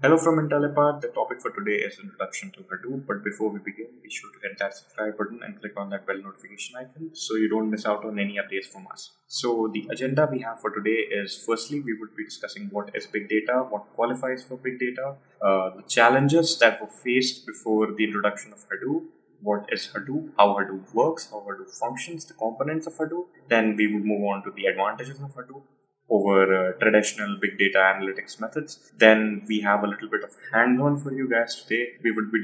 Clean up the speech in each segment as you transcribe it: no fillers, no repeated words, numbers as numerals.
Hello from Intellipaat. The topic for today is introduction to Hadoop. But before we begin, be sure to hit that subscribe button and click on that bell notification icon so you don't miss out on any updates from us. So the agenda we have for today is firstly we would be discussing what is big data, what qualifies for big data, the challenges that were faced before the introduction of Hadoop. What is Hadoop? How Hadoop works? How Hadoop functions? The components of Hadoop. Then we would move on to the advantages of Hadoop over traditional big data analytics methods. Then we have a little bit of hands-on for you guys today. We would be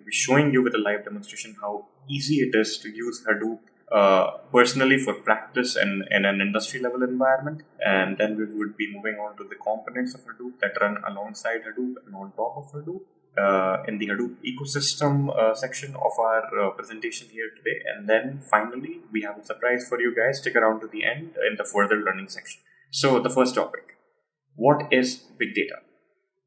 showing you with a live demonstration how easy it is to use Hadoop personally for practice and in an industry level environment. And then we would be moving on to the components of Hadoop that run alongside Hadoop and on top of Hadoop. In the Hadoop ecosystem section of our presentation here today. And then finally, we have a surprise for you guys. Stick around to the end in the further learning section. So the first topic, what is big data?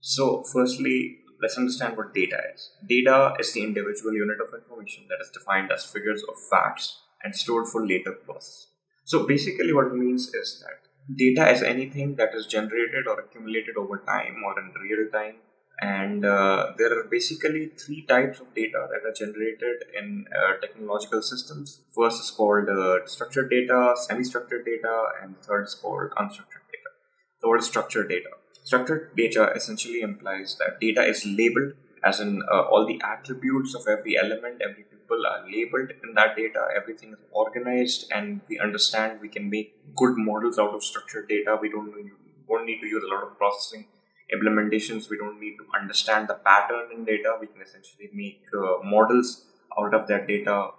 So firstly, let's understand what data is. Data is the individual unit of information that is defined as figures of facts and stored for later process. So basically what it means is that data is anything that is generated or accumulated over time or in real time. And there are basically three types of data that are generated in technological systems. First is called structured data, semi-structured data, and third is called unstructured data. So what is structured data? Structured data essentially implies that data is labeled, as in all the attributes of every element, every people are labeled in that data, everything is organized, and we understand we can make good models out of structured data. We won't need to use a lot of processing implementations. We don't need to understand the pattern in data. We can essentially make models out of that data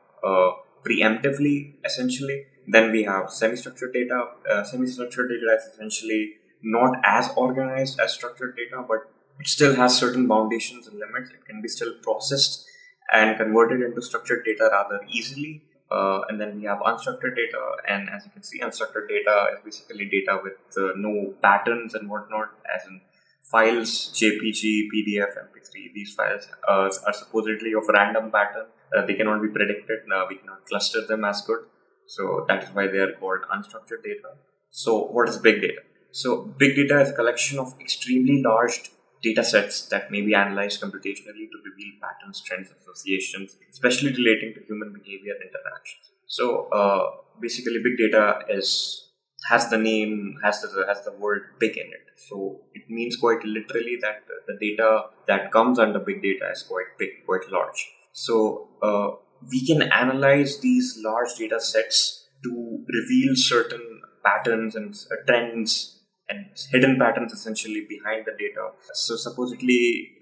preemptively, essentially. Then we have semi-structured data. Semi-structured data is essentially not as organized as structured data, but it still has certain foundations and limits. It can be still processed and converted into structured data rather easily. And then we have unstructured data, and as you can see, unstructured data is basically data with no patterns and whatnot, as in files, JPG, PDF, MP3. These files are supposedly of random pattern. They cannot be predicted. We cannot cluster them as good. So that is why they are called unstructured data. So what is big data? So big data is a collection of extremely large data sets that may be analyzed computationally to reveal patterns, trends, associations, especially relating to human behavior and interactions. So basically big data has the word big in it. So it means quite literally that the data that comes under big data is quite big, quite large. So we can analyze these large data sets to reveal certain patterns and trends and hidden patterns essentially behind the data. So supposedly,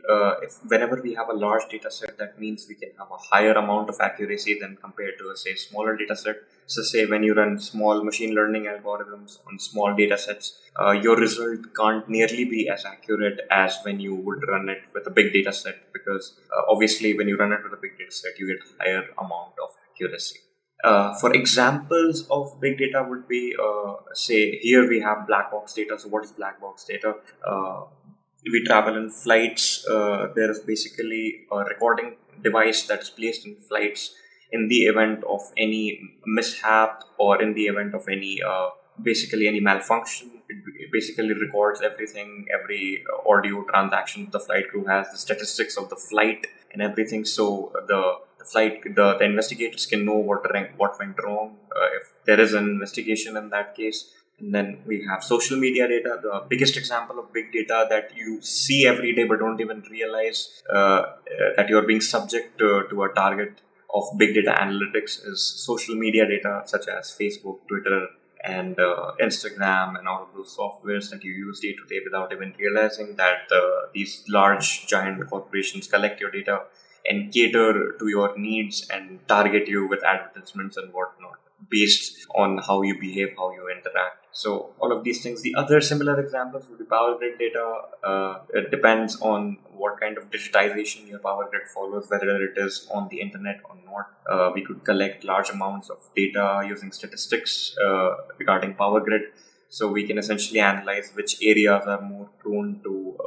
if whenever we have a large data set, that means we can have a higher amount of accuracy than compared to say smaller data set. So say when you run small machine learning algorithms on small data sets, your result can't nearly be as accurate as when you would run it with a big data set, because obviously when you run it with a big data set, you get higher amount of accuracy. For examples of big data would be, say, here we have black box data. So what is black box data? We travel in flights. There is basically a recording device that is placed in flights in the event of any mishap or in the event of any basically any malfunction. It basically records everything, every audio transaction the flight crew has, the statistics of the flight and everything. So the investigators can know what went wrong, if there is an investigation in that case. And then we have social media data, the biggest example of big data that you see every day but don't even realize that you're being subject to a target of big data analytics is social media data, such as Facebook, Twitter, and Instagram, and all of those softwares that you use day to day without even realizing that these large giant corporations collect your data and cater to your needs and target you with advertisements and whatnot based on how you behave, how you interact. So all of these things. The other similar examples would be power grid data. It depends on what kind of digitization your power grid follows, whether it is on the internet or not. We could collect large amounts of data using statistics regarding power grid. So we can essentially analyze which areas are more prone to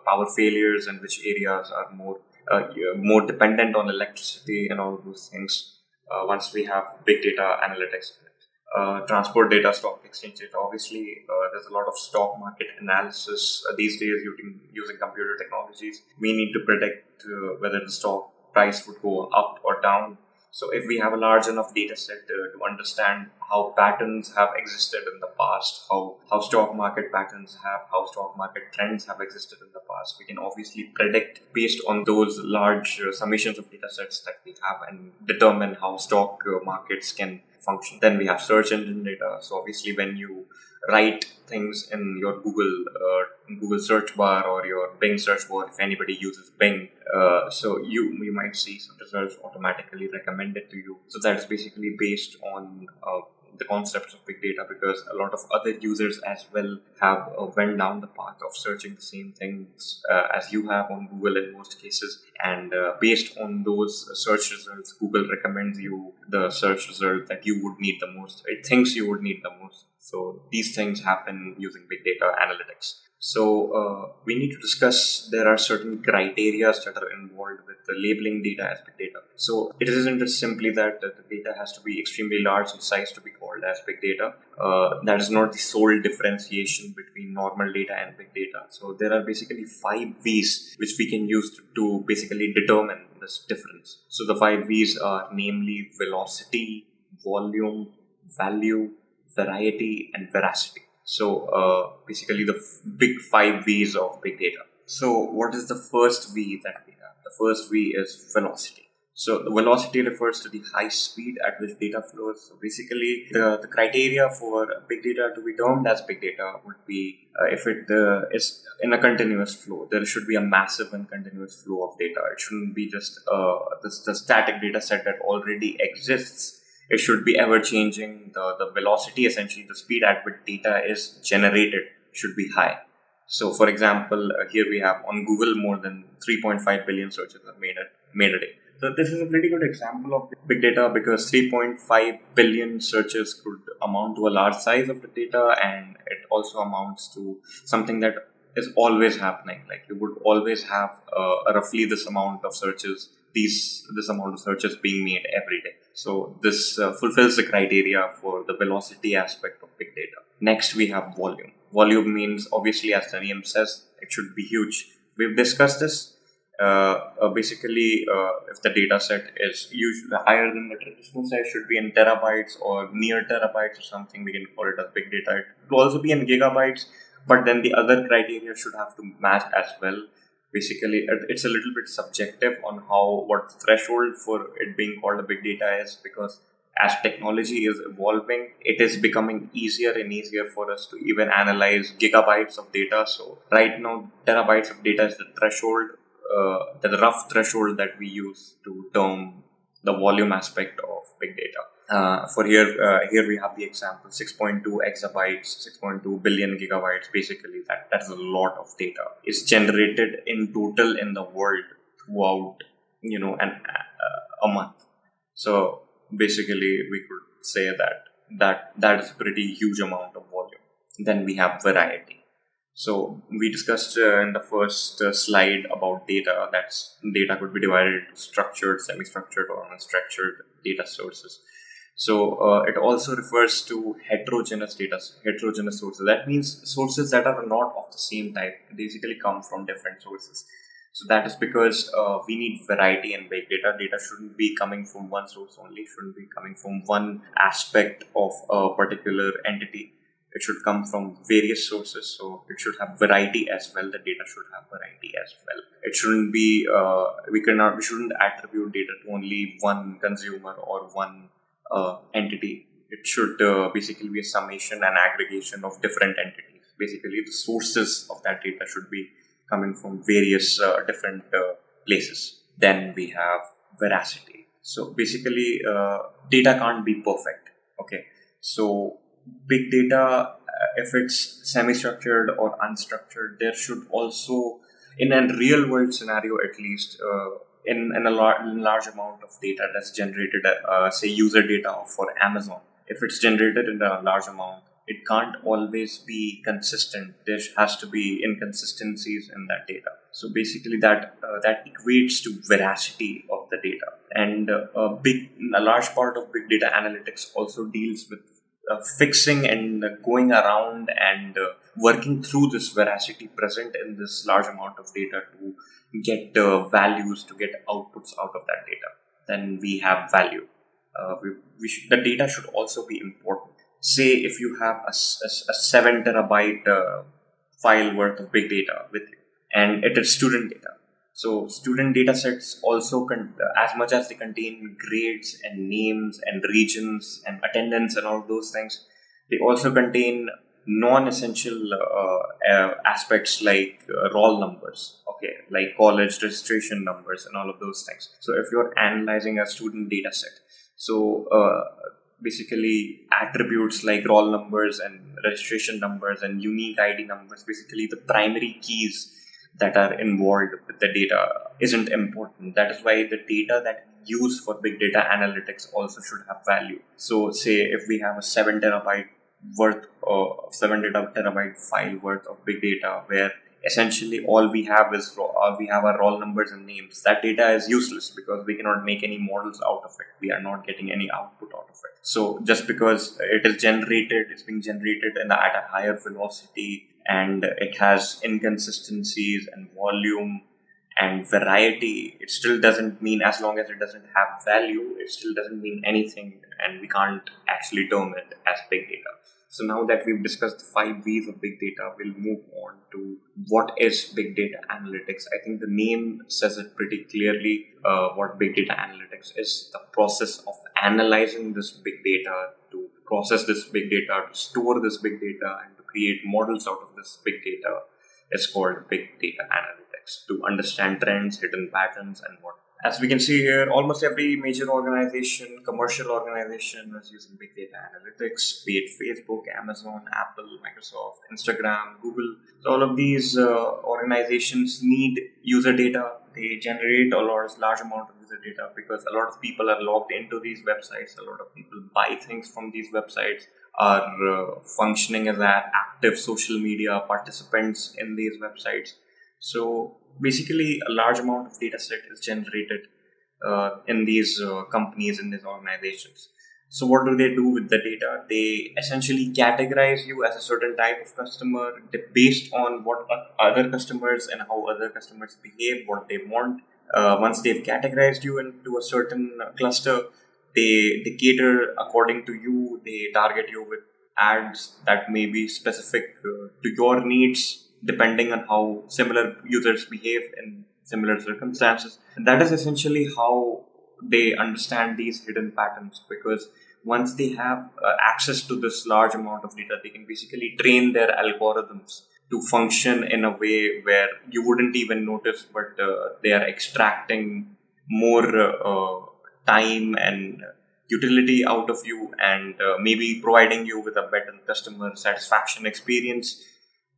power failures and which areas are more dependent on electricity and all those things. Once we have big data analytics, transport data, stock exchange data. Obviously, there's a lot of stock market analysis these days using computer technologies. We need to predict whether the stock price would go up or down. So if we have a large enough data set to understand how patterns have existed in the past, how stock market patterns have, how stock market trends have existed in the past, we can obviously predict based on those large summations of data sets that we have and determine how stock markets can function. Then we have search engine data. So obviously when you write things in your Google search bar or your Bing search bar, if anybody uses Bing, so you might see some results automatically recommended to you. So that's basically based on the concepts of big data, because a lot of other users as well have went down the path of searching the same things as you have on Google in most cases, and based on those search results, Google recommends you the search result that you would need the most. It thinks you would need the most. So these things happen using big data analytics. So we need to discuss, there are certain criteria that are involved with the labeling data as big data. So it isn't just simply that the data has to be extremely large in size to be called as big data. That is not the sole differentiation between normal data and big data. So there are basically 5 V's which we can use to basically determine this difference. So the 5 V's are namely velocity, volume, value, variety, and veracity. So basically the big 5 V's of big data. So what is the first V that we have? The first V is velocity. So the velocity refers to the high speed at which data flows. So basically the criteria for big data to be termed as big data would be if it is in a continuous flow. There should be a massive and continuous flow of data. It shouldn't be just the static data set that already exists. It should be ever changing. The velocity, essentially the speed at which data is generated, should be high. So for example, here we have on Google more than 3.5 billion searches are made a day. So this is a pretty good example of big data, because 3.5 billion searches could amount to a large size of the data, and it also amounts to something that is always happening. Like you would always have roughly this amount of searches, this amount of searches being made every day. So this fulfills the criteria for the velocity aspect of big data. Next, we have volume. Volume means, obviously, as the name says, it should be huge. We've discussed this. Basically, if the data set is usually higher than the traditional size, should be in terabytes or near terabytes or something, we can call it as big data. It will also be in gigabytes, but then the other criteria should have to match as well. Basically, it's a little bit subjective on what the threshold for it being called a big data is, because as technology is evolving, it is becoming easier and easier for us to even analyze gigabytes of data. So right now, terabytes of data is the threshold, the rough threshold that we use to term the volume aspect of big data. For here we have the example 6.2 exabytes, 6.2 billion gigabytes. Basically, that is a lot of data. It's generated in total in the world throughout, a month. So basically, we could say that is a pretty huge amount of volume. Then we have variety. So we discussed in the first slide about data. Data could be divided into structured, semi-structured, or unstructured data sources. So it also refers to heterogeneous sources. That means sources that are not of the same type, basically come from different sources. So that is because we need variety in big data. Data shouldn't be coming from one source only, shouldn't be coming from one aspect of a particular entity. It should come from various sources, so it should have variety as well. The data should have variety as well. It shouldn't be we shouldn't attribute data to only one consumer or one entity. It should basically be a summation and aggregation of different entities. Basically, the sources of that data should be coming from various different places. Then we have veracity. So basically, data can't be perfect. Okay, so big data, if it's semi-structured or unstructured, there should also, in a real world scenario at least, in a large amount of data that's generated, say user data for Amazon, if it's generated in a large amount, it can't always be consistent. There has to be inconsistencies in that data. So basically that equates to veracity of the data. And a large part of big data analytics also deals with fixing and going around and working through this veracity present in this large amount of data to get values, to get outputs out of that data, then we have value. The data should also be important. Say if you have a 7 terabyte file worth of big data with you, and it is student data. So student data sets also, as much as they contain grades and names and regions and attendance and all those things, they also contain non-essential aspects like roll numbers, okay, like college registration numbers and all of those things. So if you're analyzing a student data set, so basically attributes like roll numbers and registration numbers and unique ID numbers, basically the primary keys that are involved with the data, isn't important. That is why the data that we use for big data analytics also should have value. So say if we have a 7 terabyte worth of 7 terabyte file worth of big data, where essentially all we have is we have our roll numbers and names, that data is useless because we cannot make any models out of it. We are not getting any output out of it. So just because it's being generated at a higher velocity, and it has inconsistencies and volume and variety, it still doesn't mean, as long as it doesn't have value, it still doesn't mean anything, and we can't actually term it as big data. So now that we've discussed the 5 V's of big data, we'll move on to what is big data analytics. I think the name says it pretty clearly. What big data analytics is: the process of analyzing this big data, to process this big data, to store this big data, and to create models out of this big data is called big data analytics, to understand trends, hidden patterns, and what. As we can see here, almost every major organization, commercial organization, is using big data analytics, be it Facebook, Amazon, Apple, Microsoft, Instagram, Google. So all of these organizations need user data. They generate a large amount of user data because a lot of people are logged into these websites. A lot of people buy things from these websites, are functioning as active social media participants in these websites. So basically, a large amount of data set is generated in these companies, in these organizations. So what do they do with the data? They essentially categorize you as a certain type of customer based on what other customers and how other customers behave, what they want. Once they've categorized you into a certain cluster, they cater according to you. They target you with ads that may be specific to your needs, depending on how similar users behave in similar circumstances. And that is essentially how they understand these hidden patterns, because once they have access to this large amount of data, they can basically train their algorithms to function in a way where you wouldn't even notice, but they are extracting more time and utility out of you, and maybe providing you with a better customer satisfaction experience.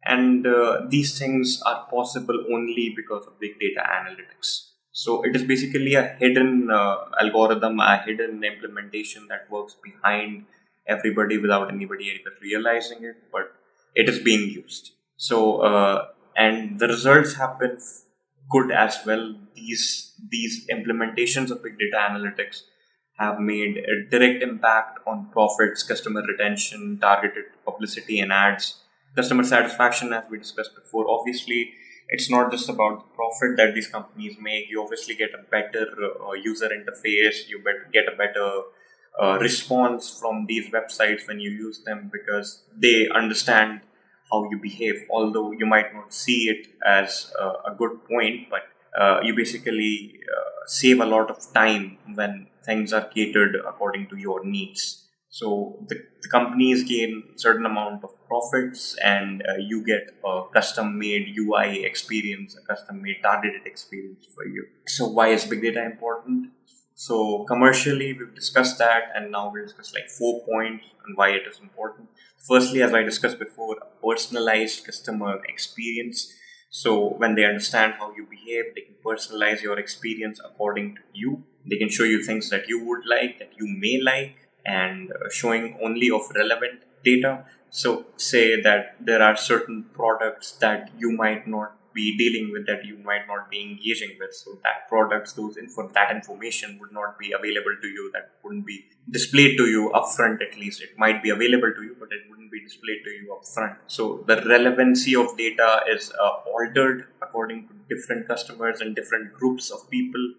And these things are possible only because of big data analytics. So it is basically a hidden algorithm, a hidden implementation that works behind everybody without anybody even realizing it, but it is being used. So and the results have been good as well. These implementations of big data analytics have made a direct impact on profits, customer retention, targeted publicity and ads, customer satisfaction, as we discussed before. Obviously, it's not just about the profit that these companies make. You obviously get a better user interface. You get a better response from these websites when you use them, because they understand how you behave. Although you might not see it as a good point, but you basically save a lot of time when things are catered according to your needs. So the companies gain certain amount of profits, and you get a custom made UI experience, a custom made targeted experience for you. So why is big data important? So commercially, we've discussed that, and now we'll discuss like 4 points on why it is important. Firstly, as I discussed before, a personalized customer experience. So when they understand how you behave, they can personalize your experience according to you. They can show you things that you would like, that you may like, and showing only of relevant data. So say that there are certain products that you might not be dealing with, that you might not be engaging with. So that products, that information would not be available to you. That wouldn't be displayed to you upfront. At least it might be available to you, but it wouldn't be displayed to you upfront. So the relevancy of data is altered according to different customers and different groups of people.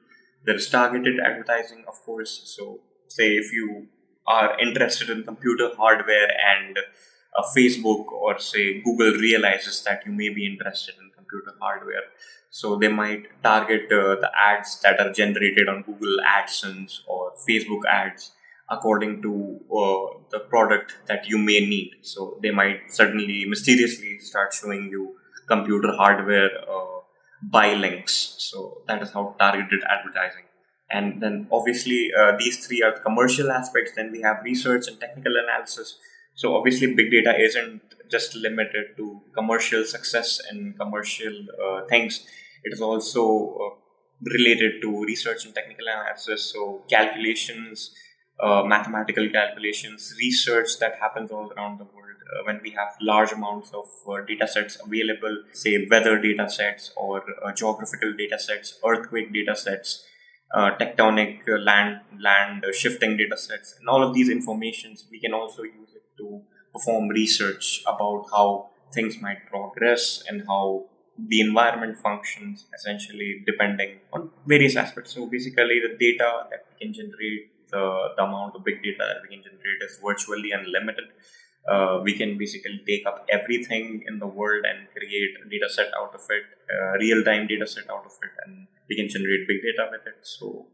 There is targeted advertising, of course. So say if you are interested in computer hardware and Facebook or say Google realizes that you may be interested in computer hardware, so they might target the ads that are generated on Google AdSense or Facebook ads according to the product that you may need. So they might suddenly mysteriously start showing you computer hardware buy links. So that is how targeted advertising. And then obviously these three are the commercial aspects. Then we have research and technical analysis. So obviously big data isn't just limited to commercial success and commercial things. It is also related to research and technical analysis. So calculations, mathematical calculations, research that happens all around the world. When we have large amounts of data sets available, say weather data sets or geographical data sets, earthquake data sets, tectonic land shifting data sets, and all of these informations, we can also use it to perform research about how things might progress and how the environment functions, essentially depending on various aspects. So basically the data that we can generate, the amount of big data that we can generate is virtually unlimited. We can basically take up everything in the world and create a data set out of it, real-time data set out of it, and we can generate big data with it. So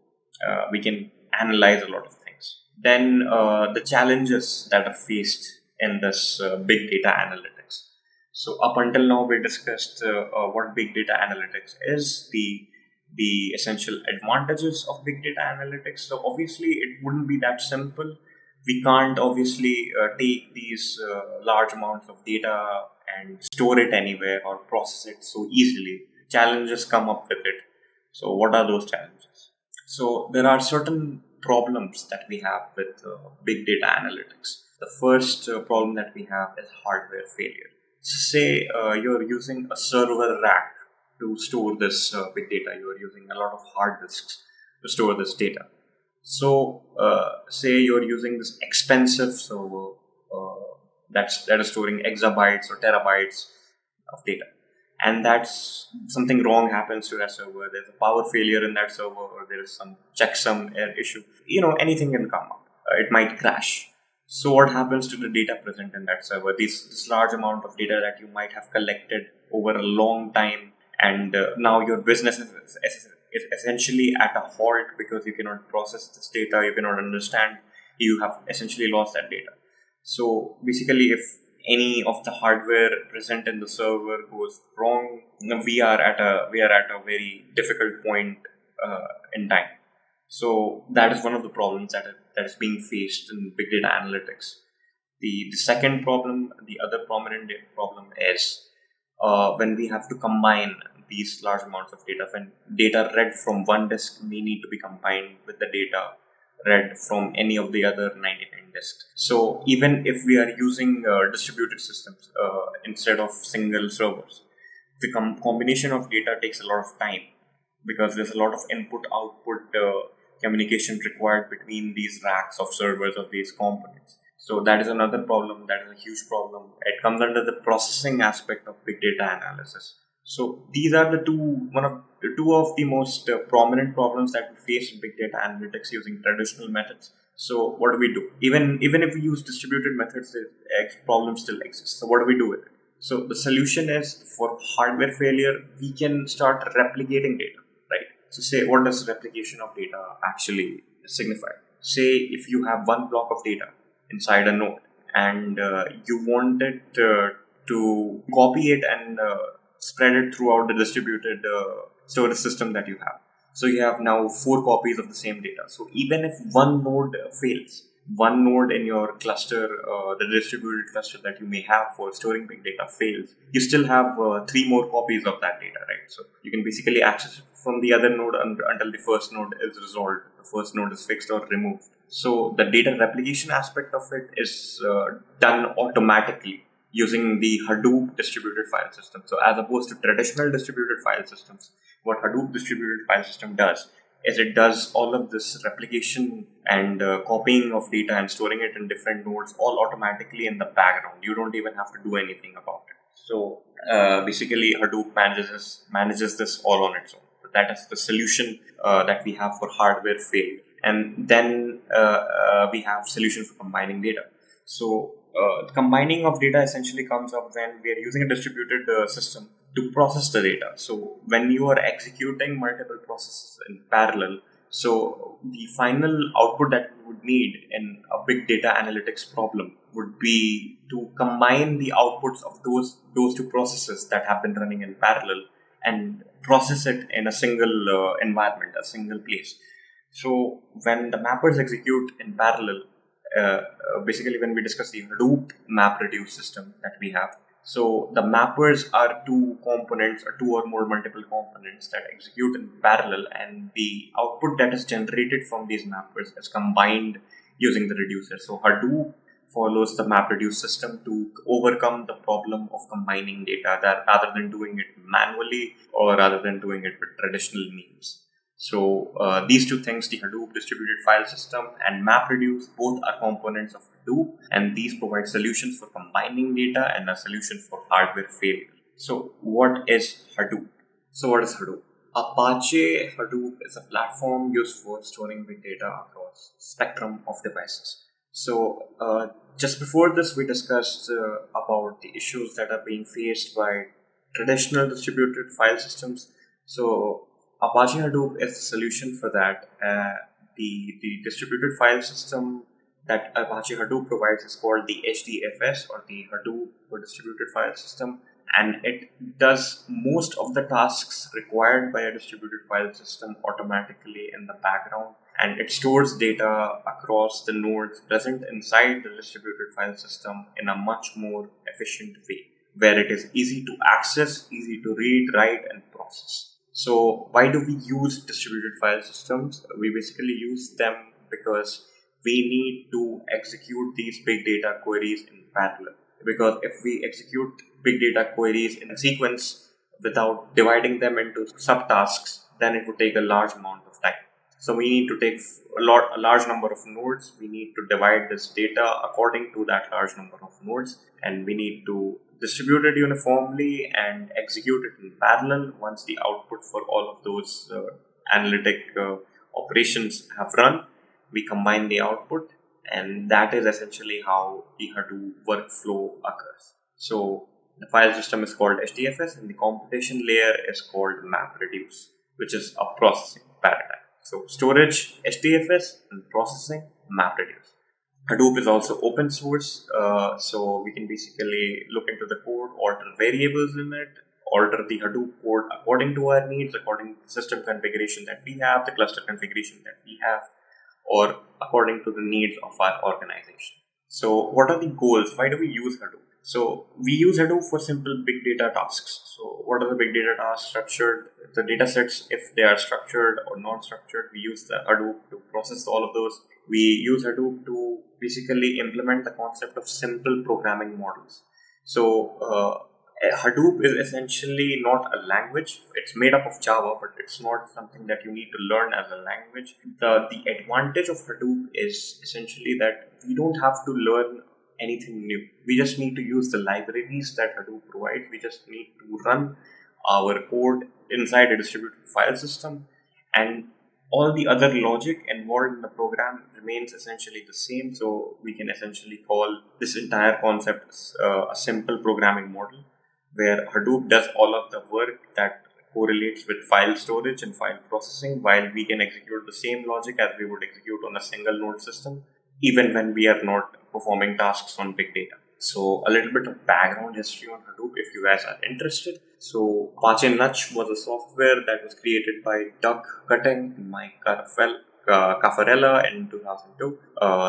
we can analyze a lot of things. Then the challenges that are faced in this big data analytics. So up until now, we discussed what big data analytics is, the essential advantages of big data analytics. So obviously, it wouldn't be that simple. We can't obviously take these large amounts of data and store it anywhere or process it so easily. Challenges come up with it. So what are those challenges? So there are certain problems that we have with big data analytics. The first problem that we have is hardware failure. So say you're using a server rack to store this big data. You're using a lot of hard disks to store this data. So say you're using this expensive server that is storing exabytes or terabytes of data, and that's something wrong happens to that server. There's a power failure in that server, or there is some checksum error issue. Anything can come up. It might crash. So what happens to the data present in that server? This large amount of data that you might have collected over a long time, and now your business is essentially at a halt because you cannot process this data, you cannot understand, you have essentially lost that data. So basically, if any of the hardware present in the server goes wrong, we are at a very difficult point in time. So that is one of the problems that is being faced in big data analytics. The second problem, the other prominent problem is when we have to combine these large amounts of data, when data read from one disk may need to be combined with the data read from any of the other 99 disks. So even if we are using distributed systems instead of single servers, the combination of data takes a lot of time because there's a lot of input-output communication required between these racks of servers of these components. So that is another problem, that is a huge problem. It comes under the processing aspect of big data analysis. So these are two of the most prominent problems that we face in big data analytics using traditional methods. So what do? Even if we use distributed methods, the problem still exists. So what do we do with it? So the solution is, for hardware failure, we can start replicating data, right? So say, what does replication of data actually signify? Say if you have one block of data inside a node and you wanted to copy it and spread it throughout the distributed storage system that you have. So you have now 4 copies of the same data. So even if one node fails, one node in your cluster, the distributed cluster that you may have for storing big data fails, you still have 3 more copies of that data, right? So you can basically access it from the other node until the first node is resolved, the first node is fixed or removed. So the data replication aspect of it is done automatically using the Hadoop distributed file system. So as opposed to traditional distributed file systems, what Hadoop distributed file system does is it does all of this replication and copying of data and storing it in different nodes all automatically in the background. You don't even have to do anything about it. So basically Hadoop manages this all on its own. That is the solution that we have for hardware failure. And then we have solution for combining data. So combining of data essentially comes up when we are using a distributed system to process the data. So when you are executing multiple processes in parallel, so the final output that we would need in a big data analytics problem would be to combine the outputs of those two processes that have been running in parallel and process it in a single environment, a single place. So when the mappers execute in parallel, basically when we discuss the Hadoop MapReduce system that we have, so the mappers are two components or two or more multiple components that execute in parallel, and the output that is generated from these mappers is combined using the reducer. So Hadoop follows the MapReduce system to overcome the problem of combining data that rather than doing it manually or rather than doing it with traditional means. So these two things, the Hadoop distributed file system and MapReduce, both are components of Hadoop, and these provide solutions for combining data and a solution for hardware failure. So what is Hadoop? So what is Hadoop? Apache Hadoop is a platform used for storing big data across spectrum of devices. So just before this, we discussed about the issues that are being faced by traditional distributed file systems. So Apache Hadoop is the solution for that. The distributed file system that Apache Hadoop provides is called the HDFS, or the Hadoop for Distributed File System, and it does most of the tasks required by a distributed file system automatically in the background, and it stores data across the nodes present inside the distributed file system in a much more efficient way, where it is easy to access, easy to read, write, and process. So why do we use distributed file systems? We basically use them because we need to execute these big data queries in parallel. Because if we execute big data queries in a sequence without dividing them into subtasks, then it would take a large amount of time. So we need to take a large number of nodes. We need to divide this data according to that large number of nodes, and we need to distribute it uniformly and execute it in parallel. Once the output for all of those analytic operations have run, we combine the output, and that is essentially how the Hadoop workflow occurs. So the file system is called HDFS, and the computation layer is called MapReduce, which is a processing paradigm. So storage HDFS and processing MapReduce. Hadoop is also open source, so we can basically look into the code, alter variables in it, alter the Hadoop code according to our needs, according to the system configuration that we have, the cluster configuration that we have, or according to the needs of our organization. So what are the goals? Why do we use Hadoop? So we use Hadoop for simple big data tasks. So what are the big data tasks? Structured, the data sets, if they are structured or non-structured, we use the Hadoop to process all of those. We use Hadoop to basically implement the concept of simple programming models. So Hadoop is essentially not a language. It's made up of Java, but it's not something that you need to learn as a language. The advantage of Hadoop is essentially that we don't have to learn anything new. We just need to use the libraries that Hadoop provides. We just need to run our code inside a distributed file system, and all the other logic involved in the program remains essentially the same. So we can essentially call this entire concept a simple programming model, where Hadoop does all of the work that correlates with file storage and file processing, while we can execute the same logic as we would execute on a single node system, even when we are not performing tasks on big data. So a little bit of background history on Hadoop if you guys are interested. So Apache Nutch was a software that was created by Doug Cutting and Mike Caffarella in 2002.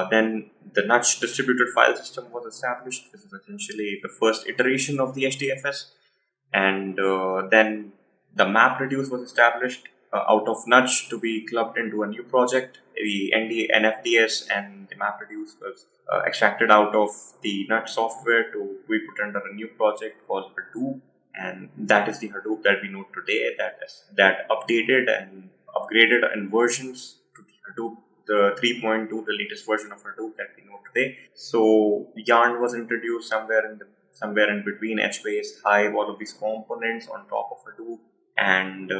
Then the Nutch distributed file system was established. This is essentially the first iteration of the HDFS. And then the MapReduce was established. out of nudge to be clubbed into a new project. The NFDS and the MapReduce was extracted out of the nudge software to be put under a new project called Hadoop, and that is the Hadoop that we know today. That updated and upgraded in versions to the Hadoop, the 3.2, the latest version of Hadoop that we know today. So Yarn was introduced somewhere in between HBase, Hive, all of these components on top of Hadoop. And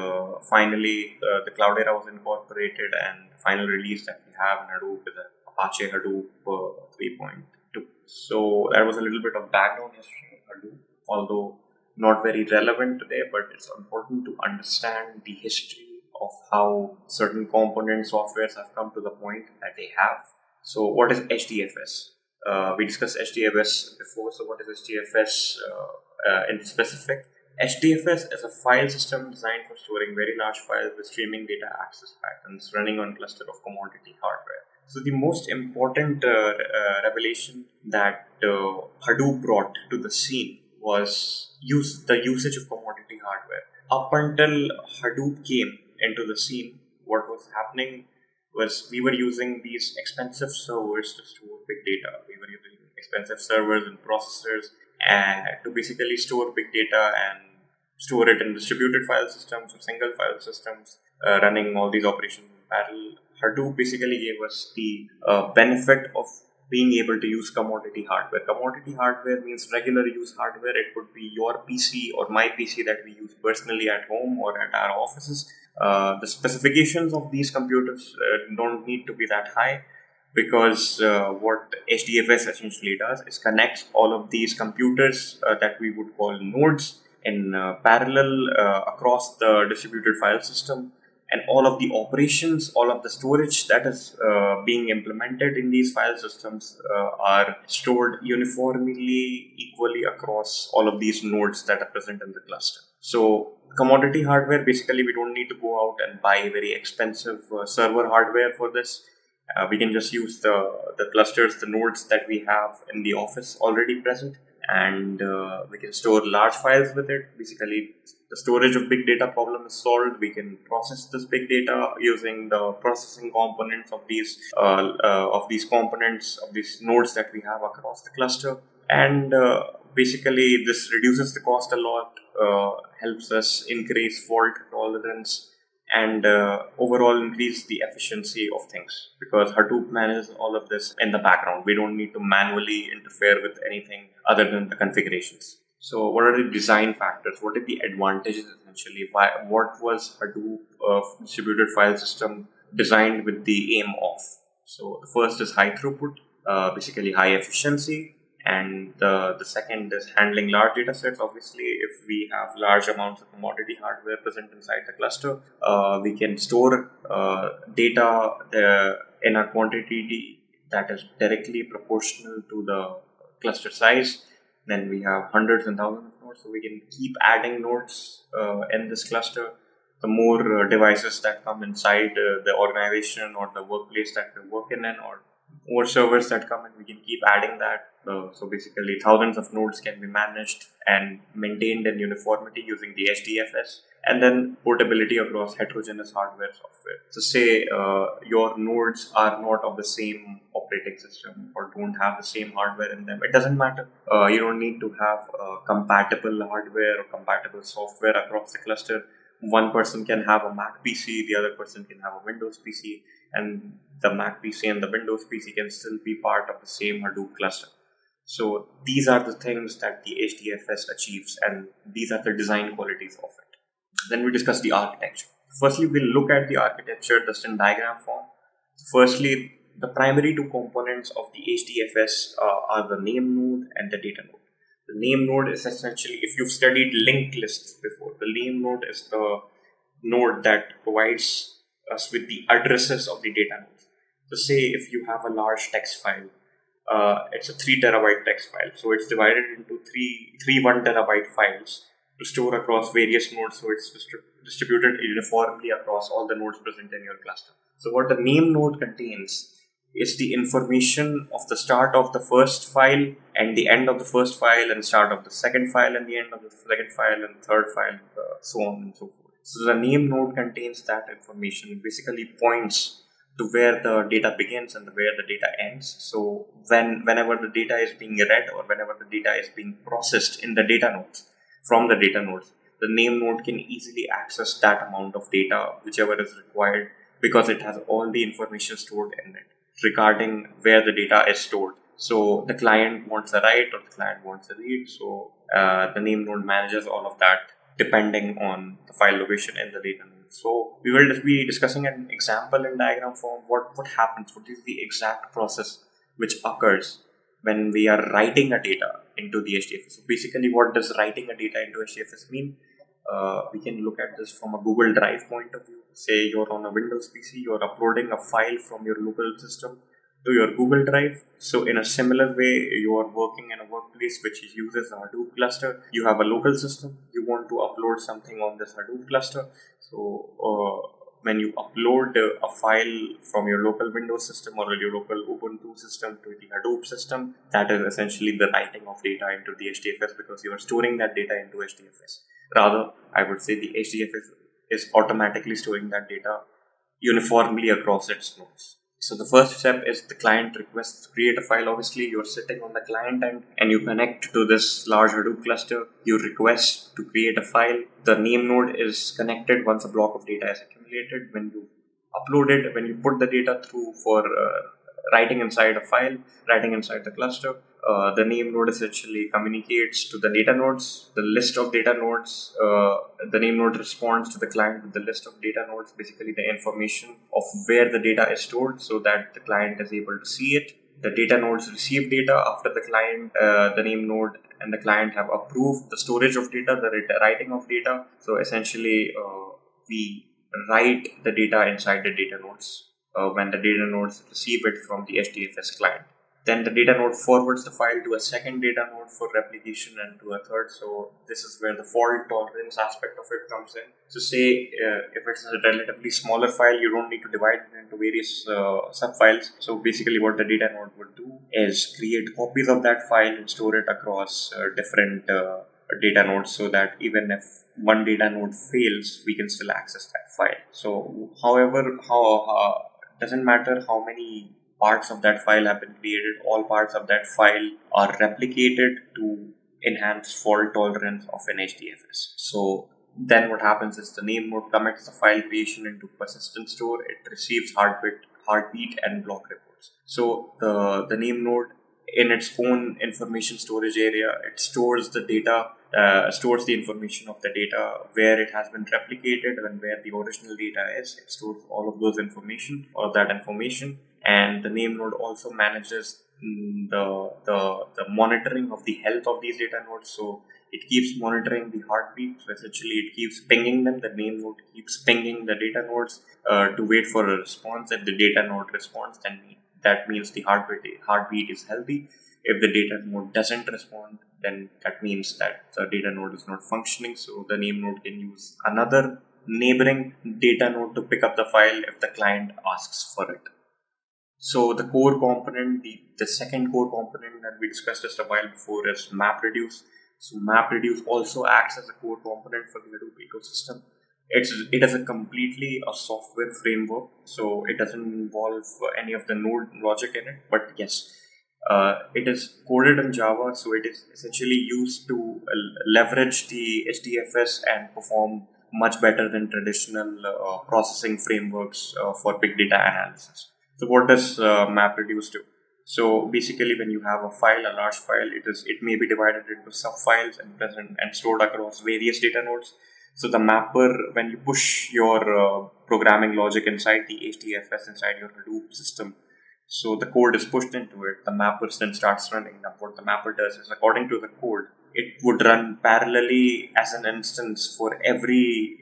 finally, the Cloudera was incorporated, and the final release that we have in Hadoop is Apache Hadoop 3.2. So that was a little bit of background history of Hadoop, although not very relevant today, but it's important to understand the history of how certain component softwares have come to the point that they have. So what is HDFS? We discussed HDFS before, so what is HDFS in specific? HDFS is a file system designed for storing very large files with streaming data access patterns running on a cluster of commodity hardware. So the most important revelation that Hadoop brought to the scene was the usage of commodity hardware. Up until Hadoop came into the scene, what was happening was we were using these expensive servers to store big data. We were using expensive servers and processors to basically store big data and store it in distributed file systems or single file systems, running all these operations in parallel. Hadoop basically gave us the benefit of being able to use commodity hardware. Commodity hardware means regular use hardware. It could be your PC or my PC that we use personally at home or at our offices. The specifications of these computers don't need to be that high, because what HDFS essentially does is connects all of these computers that we would call nodes in parallel across the distributed file system, and all of the operations, all of the storage that is being implemented in these file systems are stored uniformly, equally across all of these nodes that are present in the cluster. So commodity hardware, basically we don't need to go out and buy very expensive server hardware for this. We can just use the clusters, the nodes that we have in the office already present, and we can store large files with it. Basically, the storage of big data problem is solved. We can process this big data using the processing components of these components of these nodes that we have across the cluster, and basically this reduces the cost a lot, helps us increase fault tolerance, and overall increase the efficiency of things, because Hadoop manages all of this in the background. We don't need to manually interfere with anything other than the configurations. So what are the design factors? What are the advantages essentially? What was Hadoop distributed file system designed with the aim of? So the first is high throughput, basically high efficiency. And the second is handling large data sets. Obviously, if we have large amounts of commodity hardware present inside the cluster, we can store data in a quantity that is directly proportional to the cluster size. Then we have hundreds and thousands of nodes, so we can keep adding nodes in this cluster. The more devices that come inside the organization or the workplace that we're working in, or more servers that come in, we can keep adding that. So basically thousands of nodes can be managed and maintained in uniformity using the HDFS, and then portability across heterogeneous hardware software. So say your nodes are not of the same operating system or don't have the same hardware in them. It doesn't matter. You don't need to have compatible hardware or compatible software across the cluster. One person can have a Mac PC, the other person can have a Windows PC, and the Mac PC and the Windows PC can still be part of the same Hadoop cluster. So these are the things that the HDFS achieves, and these are the design qualities of it. Then we discuss the architecture. Firstly, we'll look at the architecture just in diagram form. Firstly, the primary two components of the HDFS are the name node and the data node. The name node is essentially, if you've studied linked lists before, the name node is the node that provides us with the addresses of the data nodes. So say if you have a large text file, it's a 3 terabyte text file. So it's divided into three 1 terabyte files to store across various nodes. So it's distributed uniformly across all the nodes present in your cluster. So what the name node contains is the information of the start of the first file and the end of the first file, and start of the second file and the end of the second file and third file, so on and so forth. So the name node contains that information, basically points to where the data begins and where the data ends. So whenever the data is being read or whenever the data is being processed in the data nodes, from the data nodes, the name node can easily access that amount of data, whichever is required, because it has all the information stored in it regarding where the data is stored. So the client wants a write or the client wants a read. So the name node manages all of that depending on the file location in the data node. So we will just be discussing an example in diagram form. What happens? What is the exact process which occurs when we are writing a data into the HDFS? So basically, what does writing a data into HDFS mean? We can look at this from a Google Drive point of view. Say you're on a Windows PC, you're uploading a file from your local system to your Google Drive. So in a similar way, you are working in a workplace which uses a Hadoop cluster. You have a local system. You want to upload something on this Hadoop cluster. So when you upload a file from your local Windows system or your local Ubuntu system to the Hadoop system, that is essentially the writing of data into the HDFS, because you are storing that data into HDFS. Rather, I would say the HDFS is automatically storing that data uniformly across its nodes. So the first step is the client requests to create a file. Obviously, you're sitting on the client end and you connect to this large Hadoop cluster. You request to create a file. The name node is connected once a block of data is accumulated. When you upload it, when you put the data through for writing inside a file, writing inside the cluster, the name node essentially communicates to the data nodes, the list of data nodes. The name node responds to the client with the list of data nodes, basically the information of where the data is stored, so that the client is able to see it. The data nodes receive data after the client, the name node and the client have approved the storage of data, the writing of data. So essentially, we write the data inside the data nodes when the data nodes receive it from the HDFS client. Then the data node forwards the file to a second data node for replication and to a third. So this is where the fault tolerance aspect of it comes in. So say if it's a relatively smaller file, you don't need to divide it into various subfiles. So basically what the data node would do is create copies of that file and store it across different data nodes, so that even if one data node fails, we can still access that file. So however, doesn't matter how many parts of that file have been created, all parts of that file are replicated to enhance fault tolerance of an HDFS. So then what happens is the name node commits the file creation into persistent store. It receives heartbeat and block reports. So the name node, in its own information storage area, it stores the data, stores the information of the data, where it has been replicated and where the original data is. It stores all of that information. And the name node also manages the monitoring of the health of these data nodes. So it keeps monitoring the heartbeat. So essentially, it keeps pinging them. The name node keeps pinging the data nodes to wait for a response. If the data node responds, then that means the heartbeat is healthy. If the data node doesn't respond, then that means that the data node is not functioning. So the name node can use another neighboring data node to pick up the file if the client asks for it. So the core component, the second core component that we discussed just a while before, is MapReduce. So MapReduce also acts as a core component for the Hadoop ecosystem. It is a completely a software framework, so it doesn't involve any of the node logic in it. But yes, it is coded in Java, so it is essentially used to leverage the HDFS and perform much better than traditional processing frameworks for big data analysis. So what does MapReduce do? So basically, when you have a file, a large file, it may be divided into subfiles and present and stored across various data nodes. So the mapper, when you push your programming logic inside the HDFS, inside your Hadoop system, so the code is pushed into it, the mapper then starts running. Now what the mapper does is, according to the code, it would run parallelly as an instance for every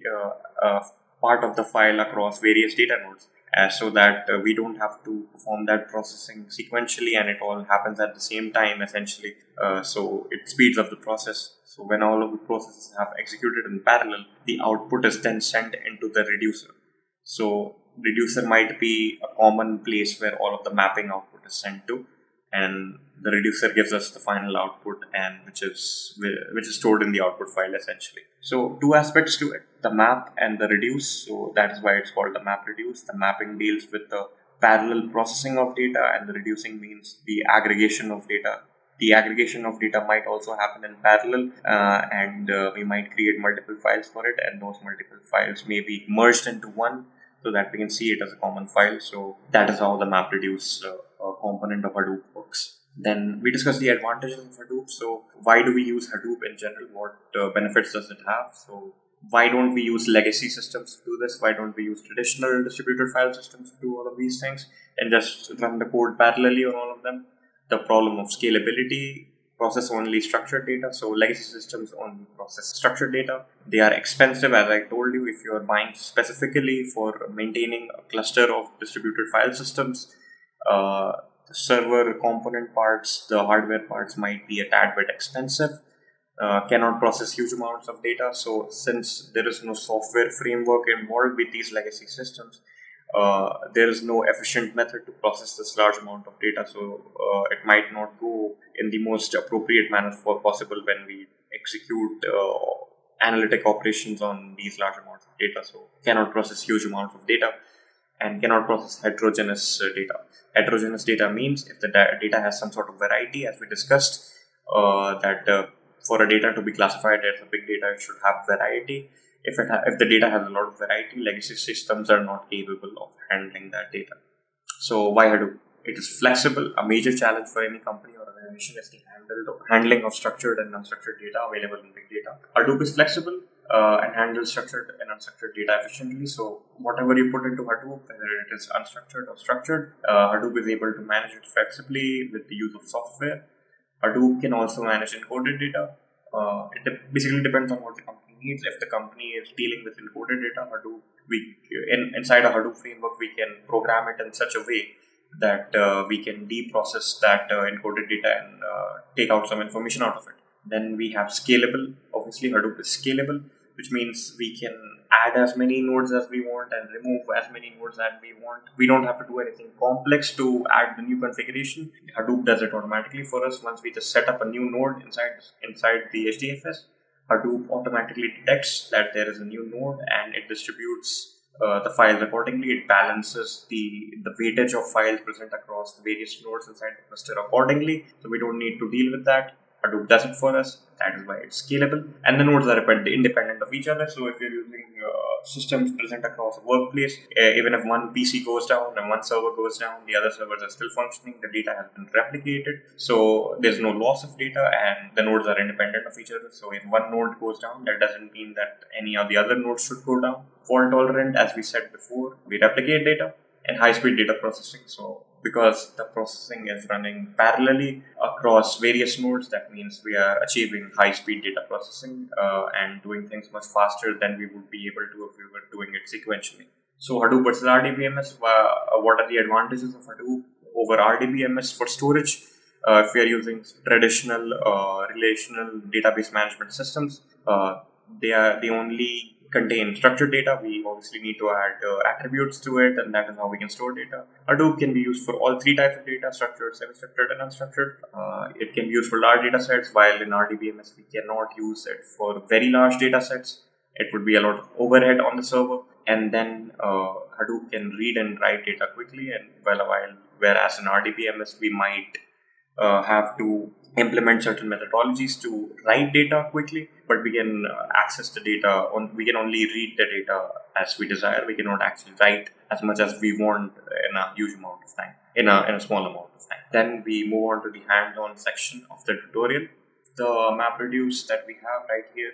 part of the file across various data nodes, so that we don't have to perform that processing sequentially, and it all happens at the same time essentially. So it speeds up the process. So when all of the processes have executed in parallel, the output is then sent into the reducer. So reducer might be a common place where all of the mapping output is sent to, and the reducer gives us the final output, and which is stored in the output file essentially. So two aspects to it: the map and the reduce. So that is why it's called the MapReduce. The mapping deals with the parallel processing of data, and the reducing means the aggregation of data. The aggregation of data might also happen in parallel, and we might create multiple files for it, and those multiple files may be merged into one so that we can see it as a common file. So that is how the MapReduce component of Hadoop works. Then we discussed the advantages of Hadoop. So why do we use Hadoop in general? What benefits does it have? So why don't we use legacy systems to do this? Why don't we use traditional distributed file systems to do all of these things and just run the code parallelly on all of them? The problem of scalability, process only structured data. So legacy systems only process structured data. They are expensive, as I told you. If you are buying specifically for maintaining a cluster of distributed file systems, the server component parts, the hardware parts might be a tad bit expensive. Cannot process huge amounts of data. So since there is no software framework involved with these legacy systems, there is no efficient method to process this large amount of data. So it might not go in the most appropriate manner for possible when we execute analytic operations on these large amounts of data. So cannot process huge amounts of data and cannot process heterogeneous data. Heterogeneous data means if the data has some sort of variety, as we discussed, that for a data to be classified as a big data, it should have variety. If the data has a lot of variety, legacy systems are not capable of handling that data. So why Hadoop? It is flexible. A major challenge for any company or organization is the handling of structured and unstructured data available in big data. Hadoop is flexible and handles structured and unstructured data efficiently. So whatever you put into Hadoop, whether it is unstructured or structured, Hadoop is able to manage it flexibly with the use of software. Hadoop can also manage encoded data. It basically depends on what the company needs. If the company is dealing with encoded data, Hadoop, inside a Hadoop framework, we can program it in such a way that we can deprocess that encoded data and take out some information out of it. Then we have scalable. Obviously, Hadoop is scalable, which means we can add as many nodes as we want and remove as many nodes as we want. We don't have to do anything complex to add the new configuration. Hadoop does it automatically for us. Once we just set up a new node inside the HDFS, Hadoop automatically detects that there is a new node and it distributes the files accordingly. It balances the weightage of files present across the various nodes inside the cluster accordingly. So we don't need to deal with that. Hadoop does it for us. That is why it's scalable. And the nodes are independent of each other. So if you're using systems present across a workplace, even if one PC goes down and one server goes down, the other servers are still functioning. The data has been replicated. So there's no loss of data and the nodes are independent of each other. So if one node goes down, that doesn't mean that any of the other nodes should go down. Fault tolerant, as we said before, we replicate data, and high-speed data processing. So because the processing is running parallelly across various nodes, that means we are achieving high-speed data processing and doing things much faster than we would be able to if we were doing it sequentially. So Hadoop versus RDBMS, what are the advantages of Hadoop over RDBMS for storage? If we are using traditional relational database management systems, they only contain structured data. We obviously need to add attributes to it, and that is how we can store data. Hadoop can be used for all three types of data: structured, semi-structured, and unstructured. It can be used for large data sets, while in RDBMS we cannot use it for very large data sets. It would be a lot of overhead on the server, and then Hadoop can read and write data quickly, and whereas in RDBMS we might have to implement certain methodologies to write data quickly, but we can access the data we can only read the data as we desire. We cannot actually write as much as we want in a huge amount of time, in a small amount of time. Then we move on to the hands-on section of the tutorial. The MapReduce that we have right here,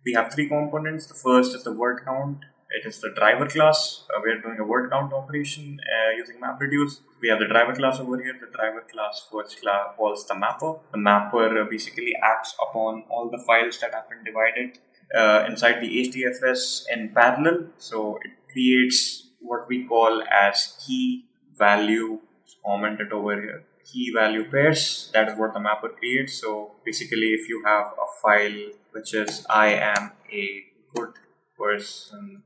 we have three components. The first is the word count. It is the driver class. We are doing a word count operation using MapReduce. We have the driver class over here. The driver class first calls the mapper. The mapper basically acts upon all the files that have been divided inside the HDFS in parallel. So it creates what we call as key value, commented over here, key value pairs. That is what the mapper creates. So basically, if you have a file which is I am a good person,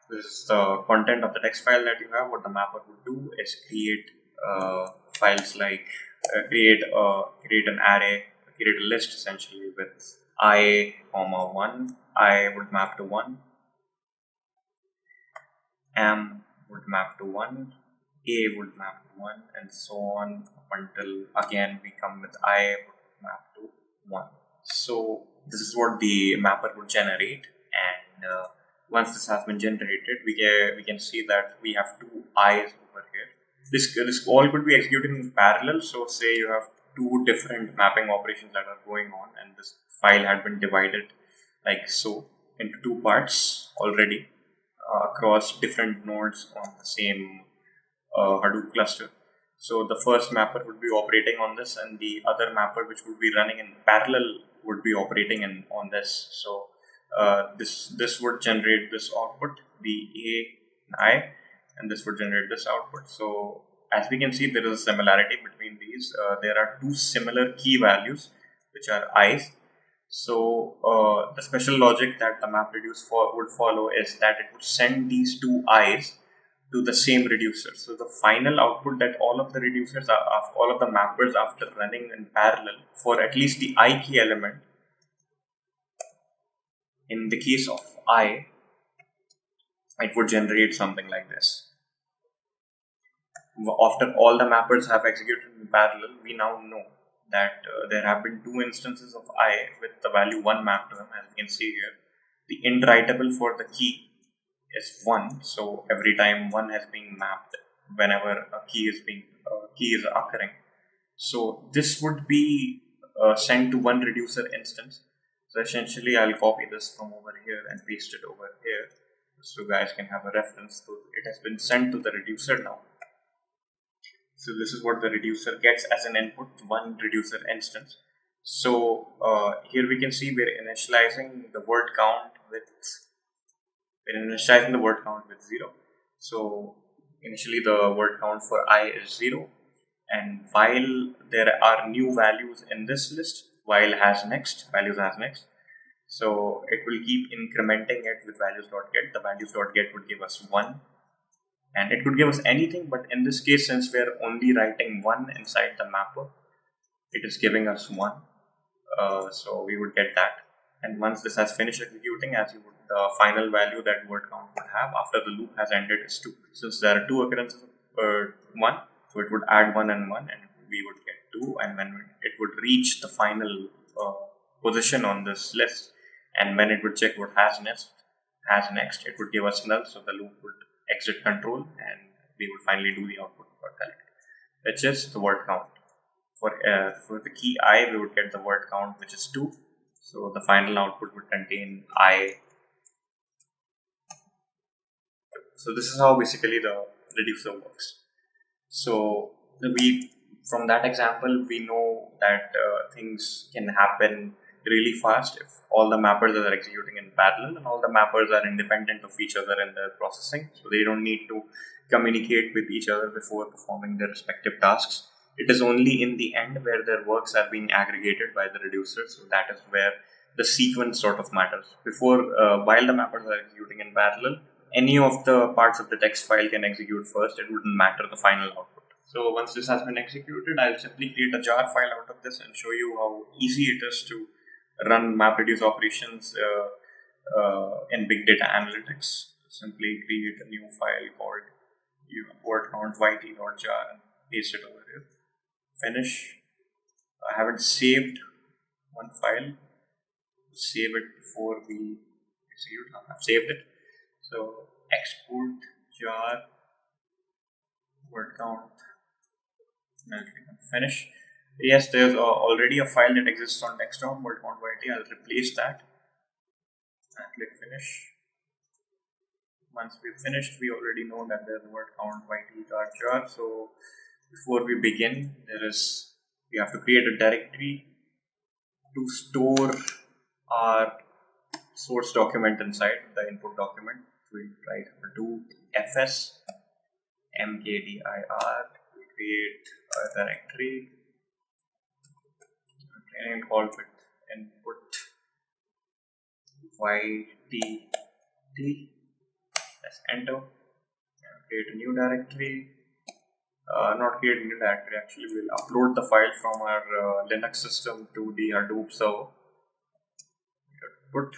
this is the content of the text file that you have. What the mapper would do is create files like create an array, create a list essentially with I, comma 1, I would map to 1, M would map to 1, A would map to 1, and so on up until again we come with I would map to 1. So this is what the mapper would generate, and once this has been generated, we can see that we have two I's over here. This all could be executed in parallel. So say you have two different mapping operations that are going on, and this file had been divided like so into two parts already across different nodes on the same Hadoop cluster. So the first mapper would be operating on this, and the other mapper, which would be running in parallel, would be operating on this. So this would generate this output, the A and I, and this would generate this output. So as we can see, there is a similarity between these. There are two similar key values, which are I's. So the special logic that the MapReduce would follow is that it would send these two I's to the same reducer. So the final output that all of the reducers all of the mappers after running in parallel for at least the I key element, in the case of I, it would generate something like this. After all the mappers have executed in parallel, we now know that there have been two instances of I with the value 1 mapped to them, as you can see here. The int writable for the key is 1, so every time 1 has been mapped whenever a key is occurring. So this would be sent to one reducer instance. So essentially I'll copy this from over here and paste it over here so you guys can have a reference. So it has been sent to the reducer now. So this is what the reducer gets as an input, one reducer instance. So here we can see we're initializing the word count with 0. So initially the word count for I is 0, and while there are new values in this list, values has next, so it will keep incrementing it with values.get. The values.get would give us 1, and it could give us anything, but in this case, since we're only writing 1 inside the mapper, it is giving us 1. So we would get that, and once this has finished executing, the final value that word count would have after the loop has ended is 2. Since there are two occurrences of 1, so it would add 1 and 1, and we would get 2, and when it would reach the final position on this list, and when it would check what has next, it would give us null, so the loop would exit control, and we would finally do the output for collect, which is the word count. For the key I, we would get the word count, which is 2. So the final output would contain I. So this is how basically the reducer works. So from that example, we know that things can happen really fast if all the mappers are executing in parallel and all the mappers are independent of each other in their processing. So they don't need to communicate with each other before performing their respective tasks. It is only in the end where their works are being aggregated by the reducer. So that is where the sequence sort of matters. While the mappers are executing in parallel, any of the parts of the text file can execute first. It wouldn't matter the final output. So once this has been executed, I'll simply create a jar file out of this and show you how easy it is to run MapReduce operations in Big Data Analytics. Simply create a new file called word count yt.jar and paste it over here. Finish. I haven't saved one file. Save it before we execute. I've saved it. So export jar word count. Finish. Yes, there's already a file that exists on desktop, word count yt. I'll replace that and click finish. Once we've finished, we already know that there's a word count yt.jar. So before we begin, we have to create a directory to store our source document inside the input document. We write Hadoop FS mkdir. We create a directory and call it input ytt. Let's enter and create a new directory. not create a new directory. Actually, we'll upload the file from our Linux system to the Hadoop server. Put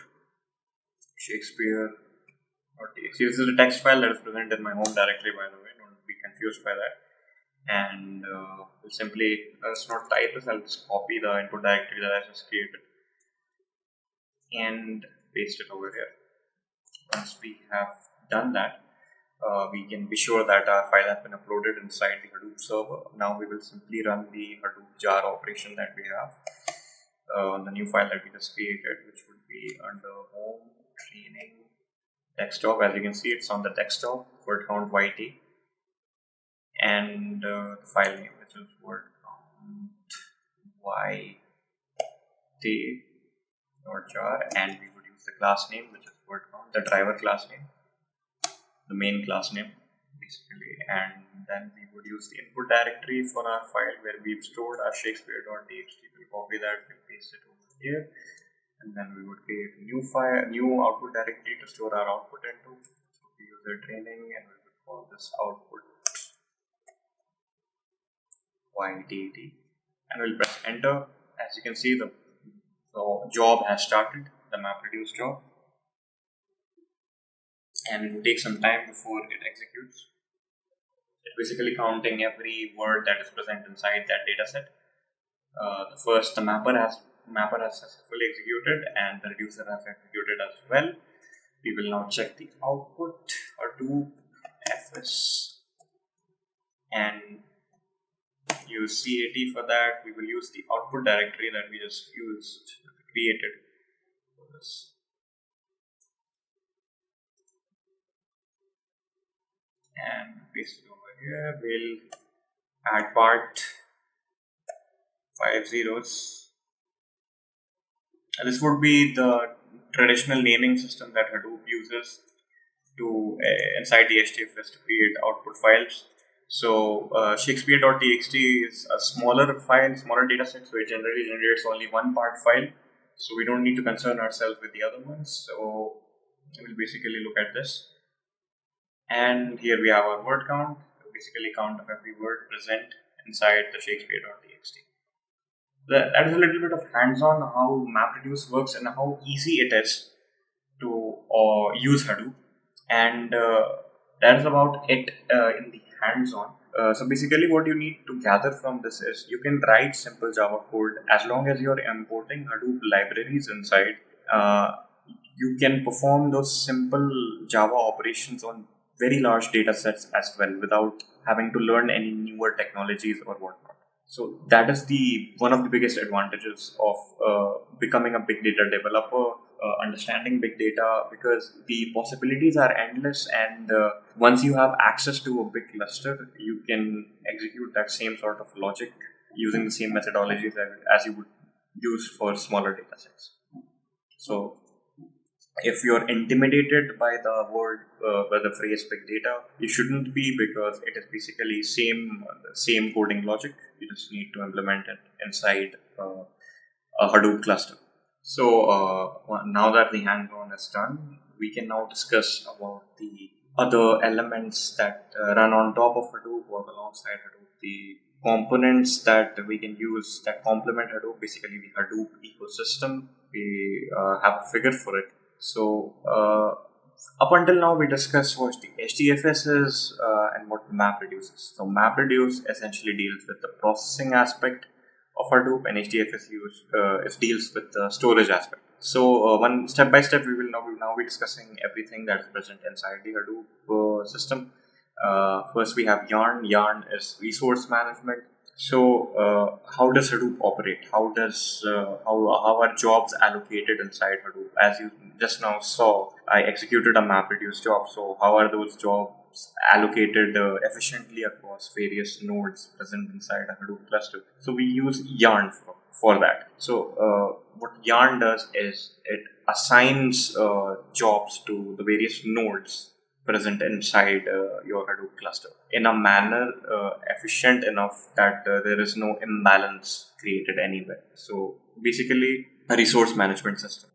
Shakespeare.txt. This is a text file that is present in my home directory, by the way. Don't be confused by that. And we'll simply, let's not type this, I'll just copy the input directory that I just created and paste it over here. Once we have done that, we can be sure that our file has been uploaded inside the Hadoop server. Now we will simply run the Hadoop jar operation that we have on the new file that we just created, which would be under home training desktop. As you can see, it's on the desktop, word count YT, and the file name, which is word count YT.jar, and we would use the class name, which is word count, the driver class name, the main class name basically, and then we would use the input directory for our file where we've stored our Shakespeare.txt. We'll copy that, we'll paste it over here, and then we would create a new output directory to store our output into. So we use the training, and we would call this output YTT, and we'll press enter. As you can see, the job has started, the MapReduce job, and it will take some time before it executes. It's basically counting every word that is present inside that data set. The mapper has successfully executed, and the reducer has executed as well. We will now check the output Hadoop FS and use CAT for that. We will use the output directory that we just created for this. And paste it over here. We'll add part 5 zeros. This would be the traditional naming system that Hadoop uses to inside the HDFS to create output files. So Shakespeare.txt is a smaller data set, so it generally generates only one part file. So we don't need to concern ourselves with the other ones. So we'll basically look at this. And here we have our word count, basically count of every word present inside the Shakespeare.txt. That is a little bit of hands-on how MapReduce works and how easy it is to use Hadoop, and that is about it in the hands-on. So basically what you need to gather from this is you can write simple Java code as long as you're importing Hadoop libraries inside. You can perform those simple Java operations on very large data sets as well without having to learn any newer technologies or whatnot. So that is one of the biggest advantages of becoming a big data developer, understanding big data, because the possibilities are endless, and once you have access to a big cluster, you can execute that same sort of logic using the same methodologies as you would use for smaller data sets. So if you're intimidated by the phrase big data, you shouldn't be, because it is basically same coding logic. You just need to implement it inside a Hadoop cluster. So now that the hands-on is done, we can now discuss about the other elements that run on top of Hadoop or alongside Hadoop, the components that we can use that complement Hadoop, basically the Hadoop ecosystem. We have a figure for it. So up until now, we discussed what the HDFS is and what MapReduce is. So MapReduce essentially deals with the processing aspect of Hadoop, and HDFS deals with the storage aspect. So one step by step, we will now be discussing everything that is present inside the Hadoop system. First, we have Yarn. Yarn is resource management. So how does Hadoop operate? How are jobs allocated inside Hadoop? As you just now saw, I executed a MapReduce job. So how are those jobs allocated efficiently across various nodes present inside a Hadoop cluster? So we use Yarn for that. So what Yarn does is it assigns jobs to the various nodes present inside your Hadoop cluster in a manner efficient enough that there is no imbalance created anywhere. So basically a resource management system.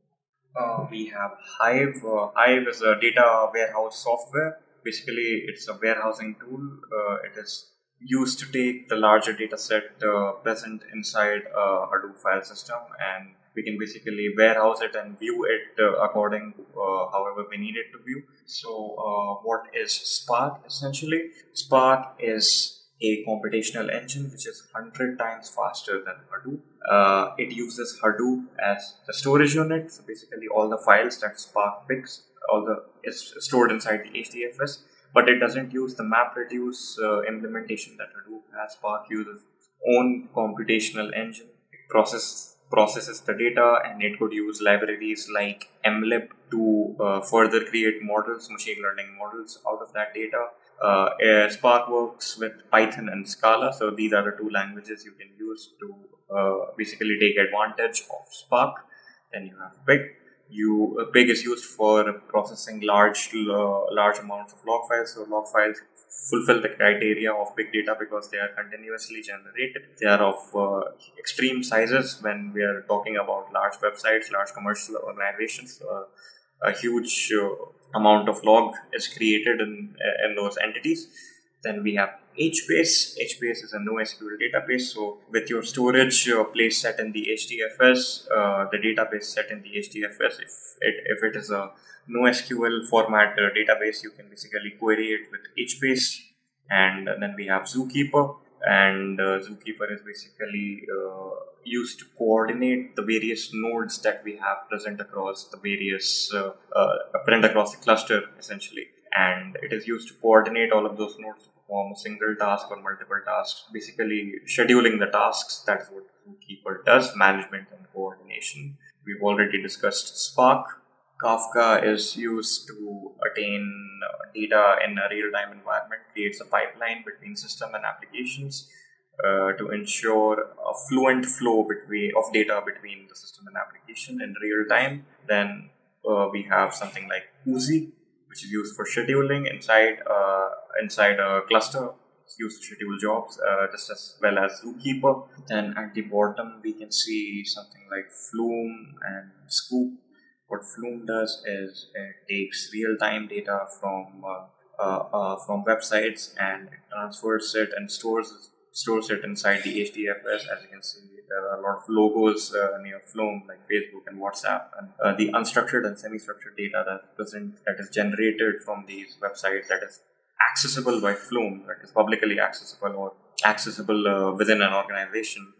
We have Hive. Hive is a data warehouse software. Basically, it's a warehousing tool. It is used to take the larger data set present inside a Hadoop file system, and we can basically warehouse it and view it according to however we need it to view. So what is Spark essentially? Spark is a computational engine which is 100 times faster than Hadoop. It uses Hadoop as the storage unit. So basically all the files that Spark picks, all the is stored inside the HDFS, but it doesn't use the MapReduce implementation that Hadoop has. Spark uses own computational engine. It processes the data, and it could use libraries like mlib to further create models, machine learning models out of that data. Spark works with Python and Scala, so these are the two languages you can use to basically take advantage of Spark. Then you have Pig. Pig is used for processing large amounts of log files. So log files fulfill the criteria of big data because they are continuously generated. They are of extreme sizes when we are talking about large websites, large commercial organizations. A huge amount of log is created in those entities. Then we have HBase. HBase is a NoSQL database. So with your storage place set in the HDFS, the database set in the HDFS, if it is a NoSQL format database, you can basically query it with HBase. And then we have Zookeeper. And Zookeeper is basically used to coordinate the various nodes that we have present across the present across the cluster essentially, and it is used to coordinate all of those nodes to perform a single task or multiple tasks, basically scheduling the tasks. That's what Zookeeper does, management and coordination. We've already discussed Spark. Kafka is used to attain data in a real-time environment, creates a pipeline between system and applications to ensure a fluent flow of data between the system and application in real time. Then we have something like Uzi, which is used for scheduling inside a cluster. It's used to schedule jobs just as well as Zookeeper. Then at the bottom we can see something like Flume and Scoop. What Flume does is it takes real-time data from websites, and it transfers it and stores it inside the HDFS. As you can see, there are a lot of logos near Flume, like Facebook and WhatsApp, and the unstructured and semi-structured data that is generated from these websites, that is accessible by Flume, that is publicly accessible or accessible within an organization.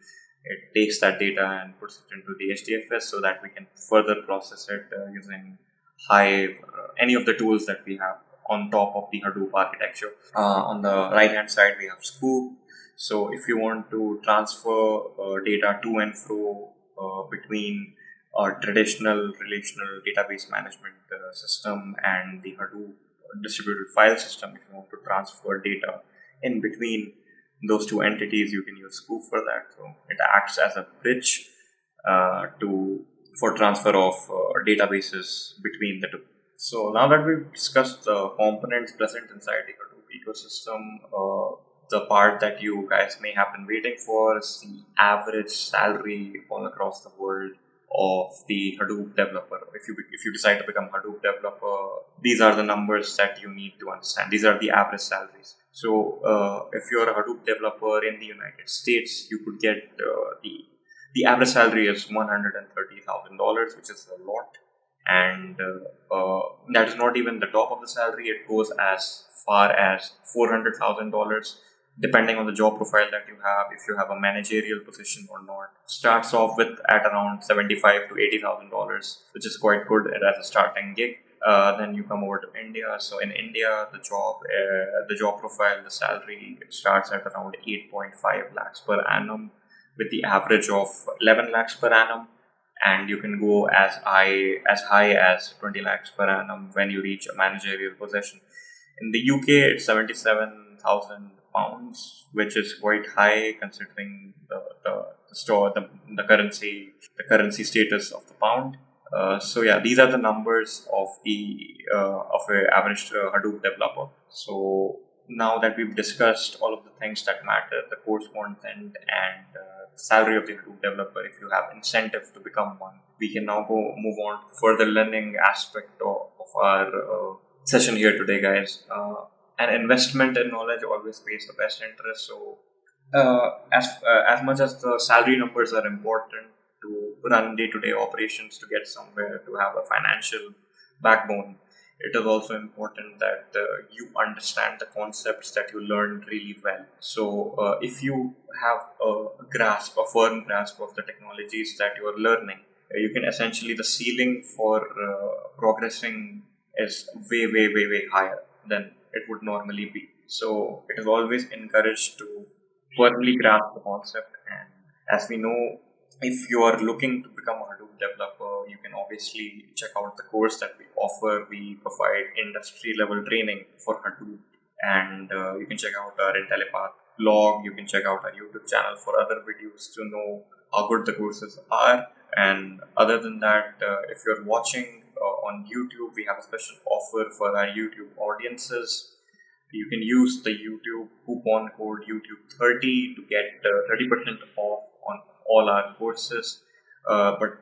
It takes that data and puts it into the HDFS so that we can further process it using Hive, any of the tools that we have on top of the Hadoop architecture. On the right hand side, we have Scoop. So if you want to transfer data to and fro between a traditional relational database management system and the Hadoop distributed file system, if you want to transfer data in between those two entities, you can use Scoop for that. So it acts as a bridge for transfer of databases between the two. So now that we've discussed the components present inside the Hadoop ecosystem, the part that you guys may have been waiting for is the average salary all across the world of the Hadoop developer. If you decide to become Hadoop developer, these are the numbers that you need to understand. These are the average salaries. So if you're a Hadoop developer in the United States, you could get the average salary is $130,000, which is a lot, and that is not even the top of the salary. It goes as far as $400,000, depending on the job profile that you have. If you have a managerial position or not, starts off with at around $75,000 to $80,000, which is quite good as a starting gig. Then you come over to India. So in India, the job profile, the salary, it starts at around 8.5 lakhs per annum, with the average of 11 lakhs per annum, and you can go as high as 20 lakhs per annum when you reach a managerial position. In the UK, it's 77,000 pounds, which is quite high considering the currency status of the pound. So yeah, these are the numbers of an average Hadoop developer. So now that we've discussed all of the things that matter, the course content and the salary of the Hadoop developer, if you have incentive to become one, we can now move on to further learning aspect of our session here today, guys. an investment in knowledge always pays the best interest. So as much as the salary numbers are important to run day-to-day operations, to get somewhere, to have a financial backbone, it is also important that you understand the concepts that you learned really well. So if you have a firm grasp of the technologies that you are learning, you can essentially, the ceiling for progressing is way higher than it would normally be. So it is always encouraged to firmly grasp the concept. And as we know, if you are looking to become a Hadoop developer, you can obviously check out the course that we offer. We provide industry level training for Hadoop, and you can check out our Intellipaat blog. You can check out our YouTube channel for other videos to know how good the courses are. And other than that, if you're watching on YouTube, we have a special offer for our YouTube audiences. You can use the YouTube coupon code YouTube30 to get 30% off on all our courses. But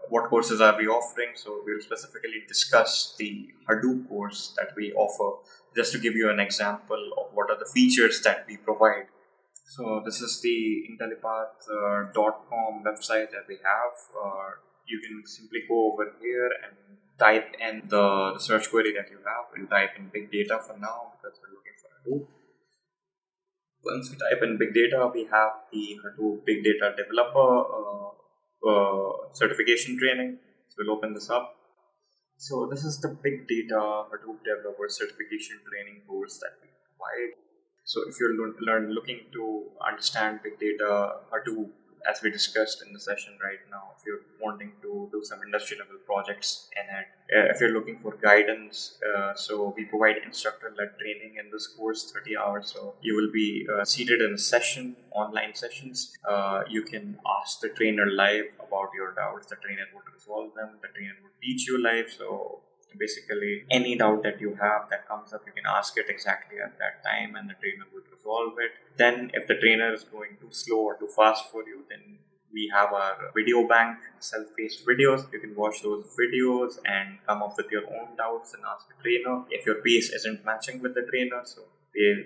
what courses are we offering? So we'll specifically discuss the Hadoop course that we offer, just to give you an example of what are the features that we provide. So this is the Intellipaat.com website that we have. You can simply go over here and type in the search query that you have. We'll type in big data for now because we're looking for Hadoop. Once we type in big data, we have the Hadoop Big Data Developer certification training. So we'll open this up. So this is the Big Data Hadoop Developer certification training course that we provide. So if you're looking to understand big data, Hadoop, as we discussed in the session right now, if you're wanting to do some industry level projects in it, if you're looking for guidance, so we provide instructor-led training in this course, 30 hours. So you will be seated in a session, online sessions. You can ask the trainer live about your doubts. The trainer would resolve them. The trainer would teach you live. So basically, any doubt that you have that comes up, you can ask it exactly at that time and the trainer would resolve it. Then if the trainer is going too slow or too fast for you, then we have our video bank, self-paced videos. You can watch those videos and come up with your own doubts and ask the trainer if your pace isn't matching with the trainer. So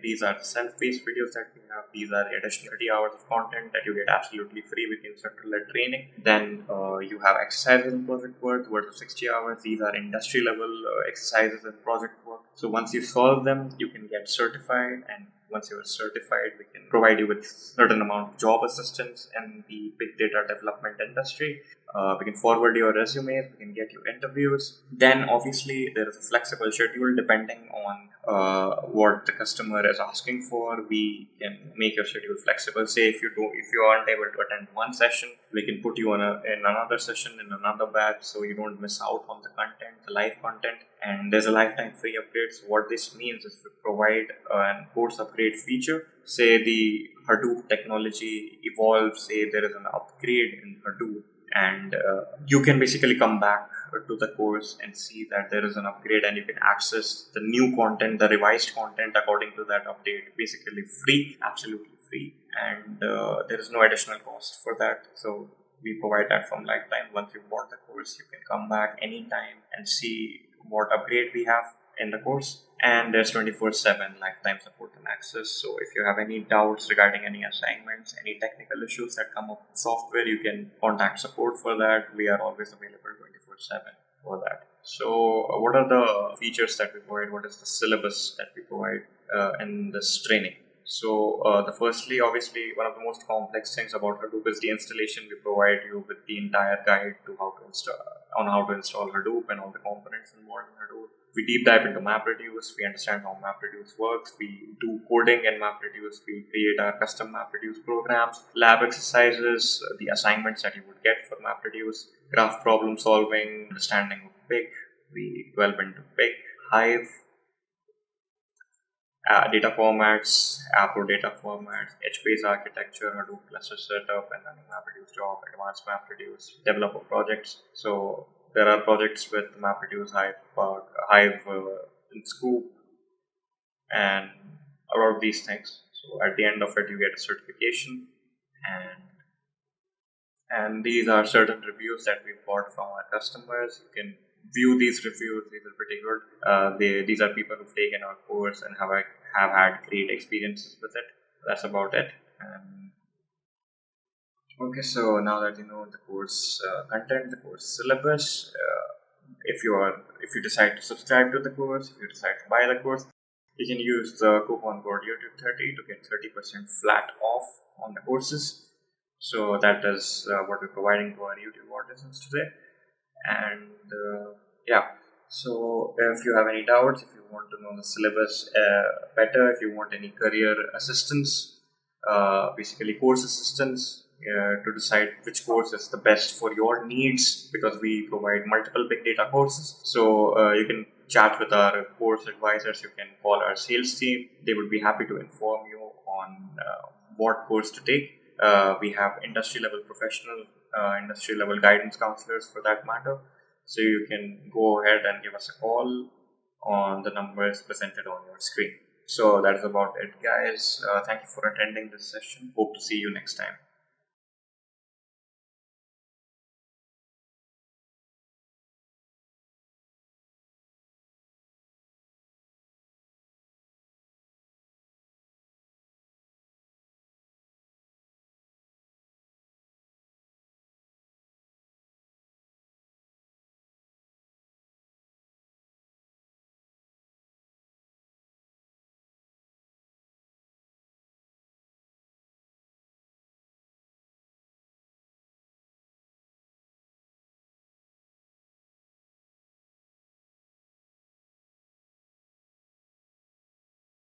these are self-paced videos that we have. These are additional 30 hours of content that you get absolutely free with instructor-led training. Then you have exercises in project work worth of 60 hours. These are industry level exercises in project work. So once you solve them, you can get certified, and once you are certified, we can provide you with certain amount of job assistance in the big data development industry. We can forward your resumes, we can get you interviews. Then obviously there is a flexible schedule depending on what the customer is asking for. We can make your schedule flexible. Say if you aren't able to attend one session, we can put you in another session in another batch, so you don't miss out on the content, the live content. And there's a lifetime free upgrade. So what this means is we provide an course upgrade feature. Say the Hadoop technology evolves, say there is an upgrade in Hadoop, and you can basically come back to the course and see that there is an upgrade, and you can access the new content, the revised content according to that update, basically free, absolutely free. And there is no additional cost for that. So we provide that from lifetime. Once you bought the course, you can come back anytime and see what upgrade we have in the course. And there's 24/7 lifetime support and access. So if you have any doubts regarding any assignments, any technical issues that come up with software, you can contact support for that. We are always available 24/7 for that. So what are the features that we provide? What is the syllabus that we provide in this training? So firstly, obviously, one of the most complex things about Hadoop is the installation. We provide you with the entire guide to how to install Hadoop and all the components involved in Hadoop. We deep dive into MapReduce. We understand how MapReduce works. We do coding in MapReduce. We create our custom MapReduce programs, lab exercises, the assignments that you would get for MapReduce, graph problem solving, understanding of Pig. We delve into Pig, Hive, data formats, Apple data formats, HDFS Architecture, Hadoop cluster setup, and running MapReduce job, advanced MapReduce, developer projects. So there are projects with MapReduce, Hive, and Scoop, and a lot of these things. So at the end of it, you get a certification, and these are certain reviews that we've got from our customers. You can view these reviews. These are pretty good. These are people who've taken our course and have had great experiences with it. That's about it. Okay, so now that you know the course content, the course syllabus, if you decide to subscribe to the course, if you decide to buy the course, you can use the coupon code YouTube30 to get 30% flat off on the courses. So that is what we're providing to our YouTube audiences today. And yeah, so if you have any doubts, if you want to know the syllabus better, if you want any career assistance, basically course assistance, to decide which course is the best for your needs, because we provide multiple big data courses. So you can chat with our course advisors, you can call our sales team. They would be happy to inform you on what course to take. We have industry level professional, industry level guidance counselors for that matter. So you can go ahead and give us a call on the numbers presented on your screen. So that is about it, guys. Thank you for attending this session. Hope to see you next time.